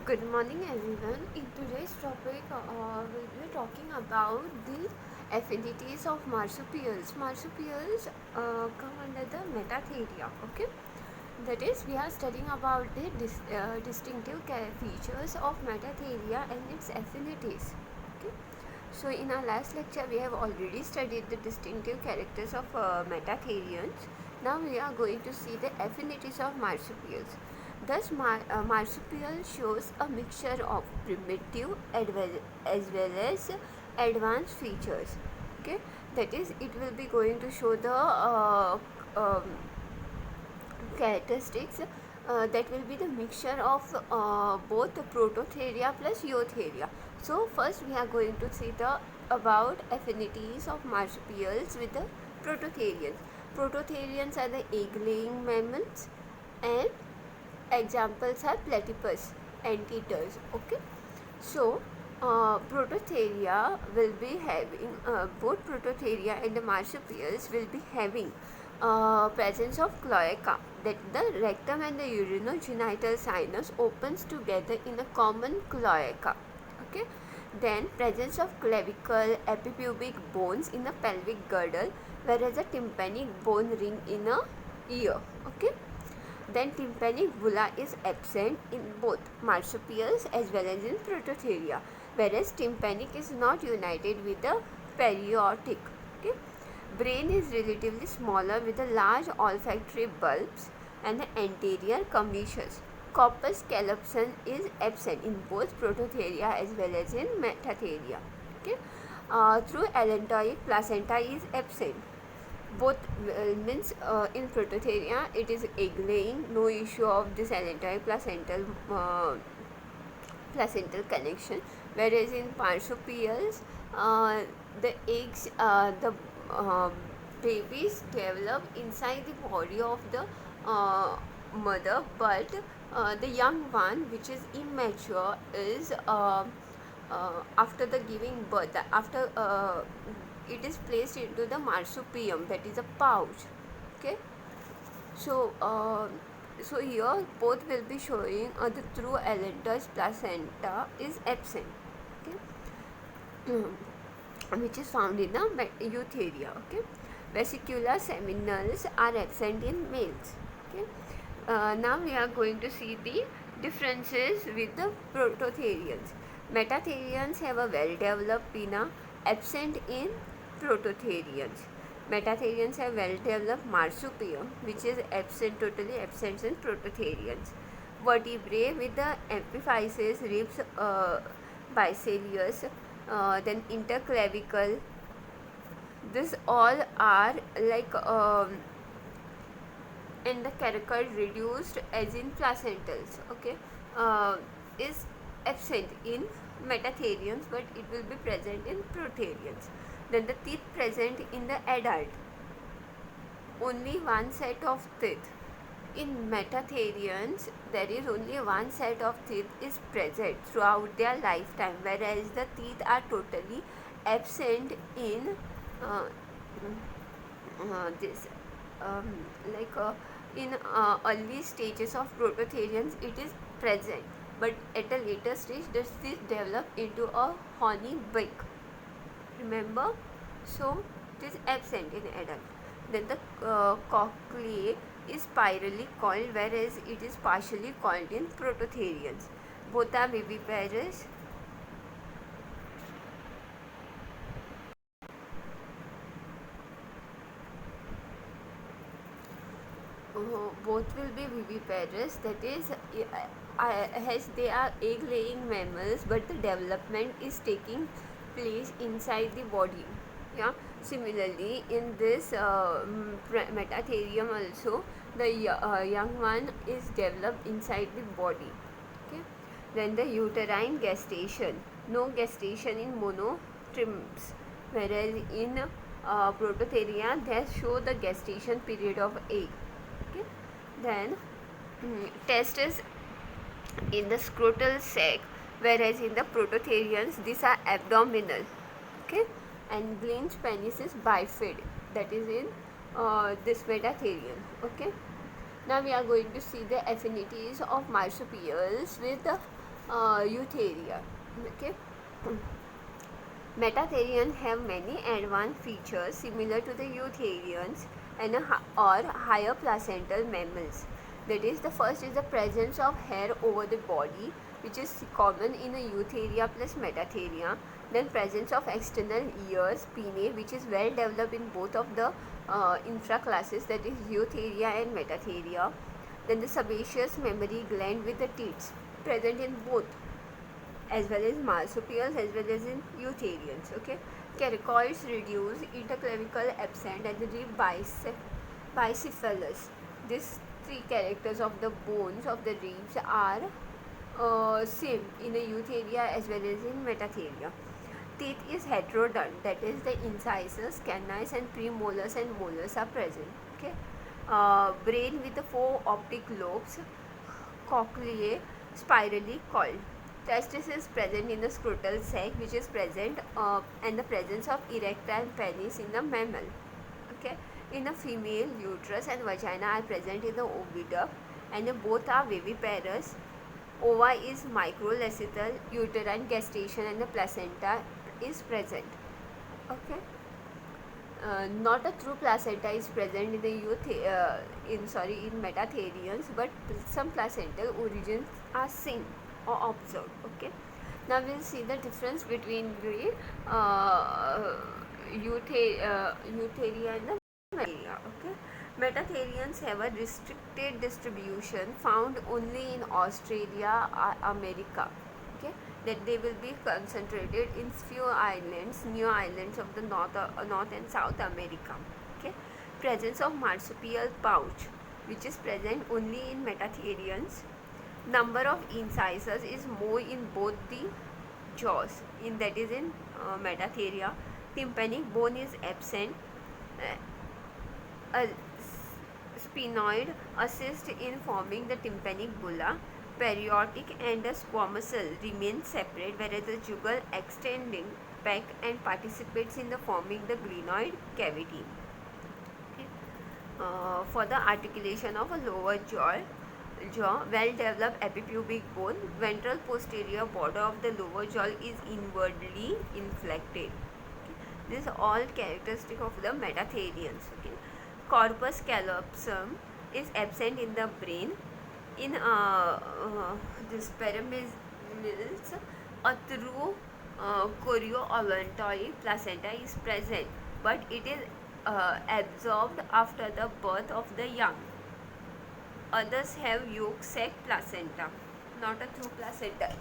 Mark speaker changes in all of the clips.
Speaker 1: Good morning, everyone. In today's topic, we'll be talking about the affinities of marsupials. Marsupials come under the metatheria. Okay, that is, we are studying about the distinctive features of metatheria and its affinities. Okay, so in our last lecture, we have already studied the distinctive characters of metatherians. Now we are going to see the affinities of marsupials. Thus, marsupial shows a mixture of primitive as well as advanced features. Okay, that is, it will be going to show the characteristics that will be the mixture of both prototheria plus eutheria. So first we are going to see the about affinities of marsupials with the prototherians. Prototherians are the egg-laying mammals, and examples are platypus, anteaters. Okay, so prototheria will be having both prototheria and the marsupials will be having presence of cloaca, that the rectum and the urinogenital sinus opens together in a common cloaca. Okay, then presence of clavicle, epipubic bones in the pelvic girdle, whereas a tympanic bone ring in a ear. Okay, then tympanic bulla is absent in both marsupials as well as in prototheria, whereas tympanic is not united with the periotic. Okay, brain is relatively smaller with the large olfactory bulbs and the anterior commissures. Corpus callosum is absent in both prototheria as well as in metatheria. Okay, through allantoic placenta is absent. Both means in prototheria it is egg laying, no issue of this allantoic placental connection, whereas in marsupials the eggs the babies develop inside the body of the mother, but the young one which is immature is after the giving birth, after it is placed into the marsupium, that is a pouch. Okay, so so here both will be showing the true allantois placenta is absent. Okay, which is found in the eutheria. Okay, vesicular seminals are absent in males. Okay, now we are going to see the differences with the prototherians. Metatherians have a well developed pinna, absent in prototherians. Metatherians have well developed marsupium, which is totally absent in prototherians. Vertebrae with the epiphysis, ribs, bicephalius, then interclavicle. This all are like and the caracal reduced as in placentals. Okay, is absent in metatherians, but it will be present in protherians. Then the teeth present in the adult, only one set of teeth. In metatherians there is only one set of teeth is present throughout their lifetime, whereas the teeth are totally absent in this like in early stages of prototherians it is present, but at a later stage this is developed into a horny beak. Remember, so it is absent in adult. Then the cochleae is spirally coiled, whereas it is partially coiled in prototherians. Both are viviparous. Both will be viviparous, that is, as they are egg laying mammals, but the development is taking place inside the body. Yeah, similarly in this metatherium also the young one is developed inside the body. Okay, then the uterine gestation, no gestation in monotremes, whereas in prototheria they show the gestation period of egg. Okay, then testes in the scrotal sac, whereas in the prototherians these are abdominal. Okay, and Glin's penis is bifid, that is in this metatherian. Okay, now we are going to see the affinities of marsupials with the Eutheria. Okay. Metatherians have many advanced features similar to the eutherians and or higher placental mammals. That is, the first is the presence of hair over the body, which is common in a eutheria plus metatheria. Then presence of external ears, pinnae, which is well developed in both of the infraclasses, that is eutheria and metatheria. Then the sebaceous mammary gland with the teats, present in both as well as marsupials as well as in eutherians. Okay, caracoids reduced, interclavicle absent, and the rib bicephalus. These three characters of the bones of the ribs are same in the eutheria as well as in metatheria. Teeth is heterodont, that is the incisors, canines, and premolars and molars are present. Okay, brain with the 4 optic lobes, cochleae spirally coiled. Testis is present in the scrotal sac, which is present and the presence of erectile penis in the mammal. Okay, in the female, uterus and vagina are present in the oviduct, and both are viviparous. Ova is microlecythal, uterine gestation, and the placenta is present. Okay. Not a true placenta is present in the in metatherians, but some placental origins are seen or observed. Okay, now we'll see the difference between the eutheria and the metatheria. Okay, metatherians have a restricted distribution found only in Australia, America. Okay, that they will be concentrated in few islands, new islands of the North and South America. Okay, presence of marsupial pouch, which is present only in metatherians. Number of incisors is more in both the jaws, in that is in metatheria. Tympanic bone is absent. A sphenoid assists in forming the tympanic bulla. Periotic and the squamosal remain separate, whereas the jugal extending back and participates in the forming the glenoid cavity. Okay. For the articulation of a lower jaw, well developed epipubic bone, ventral posterior border of the lower jaw is inwardly inflected. Okay. This is all characteristic of the metatherians. Okay. Corpus callosum is absent in the brain. In this pyramids, a true chorioodontoid placenta is present, but it is absorbed after the birth of the young. Others have yolk sac placenta, not a true placenta.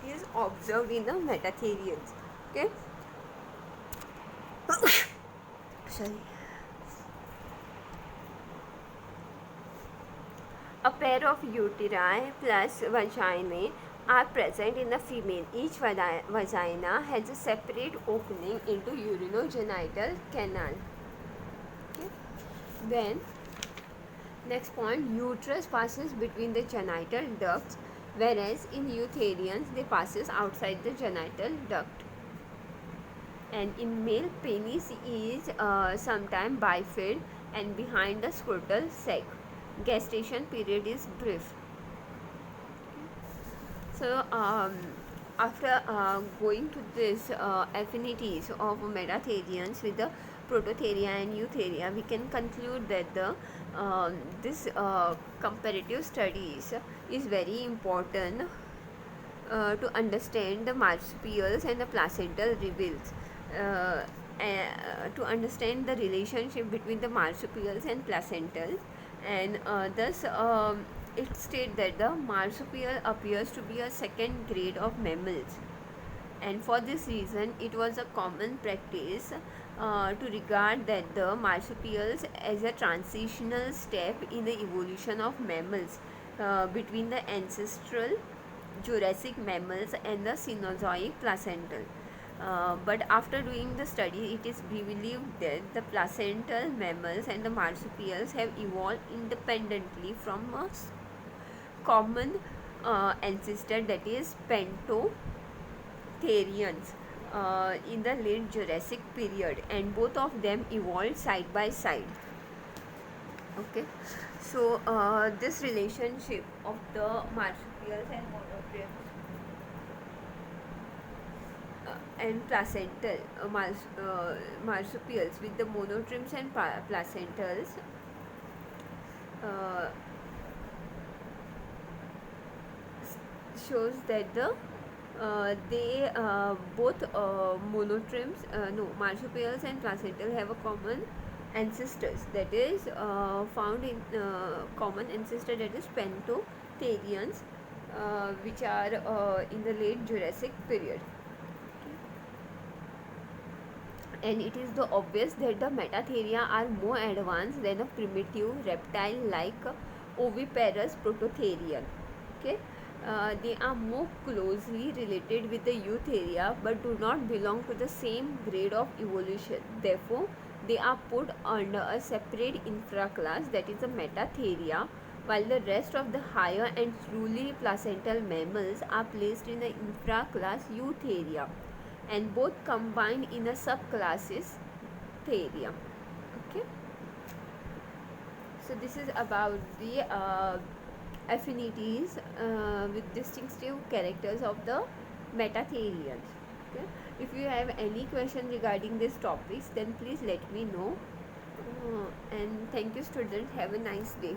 Speaker 1: It is observed in the metatherians. Okay. Sorry. A pair of uteri plus vaginae are present in the female. Each vagina has a separate opening into urinogenital canal. Okay. Then, next point, uterus passes between the genital ducts, whereas in eutherians they passes outside the genital duct. And in male, penis is sometimes bifid and behind the scrotal sac. Gestation period is brief. So after going to this affinities of metatherians with the prototheria and eutheria, we can conclude that the this comparative studies is very important to understand the marsupials and the placental reveals. To understand the relationship between the marsupials and placentals, and thus it states that the marsupial appears to be a second grade of mammals, and for this reason it was a common practice to regard that the marsupials as a transitional step in the evolution of mammals between the ancestral Jurassic mammals and the Cenozoic placental. But after doing the study, it is believed that the placental mammals and the marsupials have evolved independently from a common ancestor, that is Pentotherians, in the late Jurassic period, and both of them evolved side by side. Okay, so this relationship of the marsupials and monotrems and placental marsupials with the monotremes and placentals uh, shows that they both monotremes no marsupials and placental have a common ancestors, that is found in common ancestor, that is pentotherians, which are in the late Jurassic period. And it is the obvious that the metatheria are more advanced than a primitive reptile like oviparous prototherian. Okay, they are more closely related with the eutheria but do not belong to the same grade of evolution. Therefore, they are put under a separate infraclass, that is the metatheria, while the rest of the higher and truly placental mammals are placed in the infraclass eutheria, and both combined in a subclasses theria. Okay, so this is about the affinities with distinctive characters of the metatherians. Okay, if you have any question regarding these topics, then please let me know. And thank you, students. Have a nice day.